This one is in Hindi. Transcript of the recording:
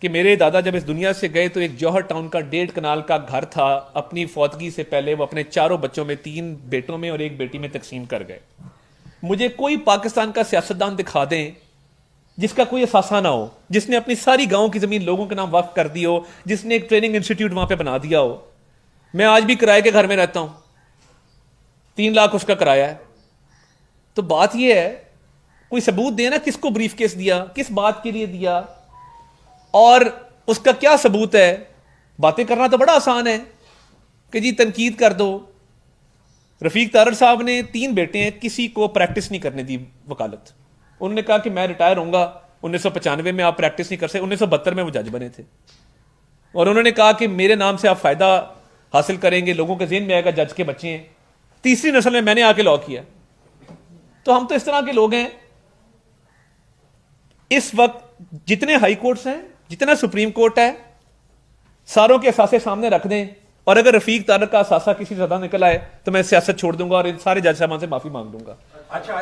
कि मेरे दादा जब इस दुनिया से गए तो एक जौहर टाउन का 1.5 कनाल का घर था, अपनी फौतगी से पहले वो अपने चारों बच्चों में 3 बेटों में और 1 बेटी में तकसीम कर गए। मुझे कोई पाकिस्तान का सियासतदान दिखा दें जिसका कोई असासा ना हो, जिसने अपनी सारी गांव की जमीन लोगों के नाम वक्फ कर दी हो, जिसने एक ट्रेनिंग इंस्टीट्यूट वहां पे बना दिया हो। मैं आज भी किराए के घर में रहता हूं, 3 लाख उसका किराया है। तो बात यह है, कोई सबूत देना किसको ब्रीफ केस दिया, किस बात के लिए दिया, और उसका क्या सबूत है। बातें करना तो बड़ा आसान है कि जी तनकीद कर दो। रफीक तारड़ साहब ने 3 बेटे हैं, किसी को प्रैक्टिस नहीं करने दी वकालत। उन्होंने कहा कि मैं रिटायर होऊंगा, 1995 में आप प्रैक्टिस नहीं कर सकते, 1972 में वो जज बने थे, और उन्होंने कहा कि मेरे नाम से आप फायदा हासिल करेंगे, लोगों के ज़हन में आएगा जज के बच्चे हैं। तीसरी नस्ल में मैंने आके लॉ किया। तो हम तो इस तरह के लोग हैं। इस वक्त जितने हाई कोर्ट्स हैं, जितना सुप्रीम कोर्ट है, सारों के असासे सामने रख दें, और अगर रफीक तारड़ का असासा किसी ज्यादा निकल आए तो मैं सियासत छोड़ दूंगा और इन सारे जज साहबान से माफी मांग दूंगा। अच्छा।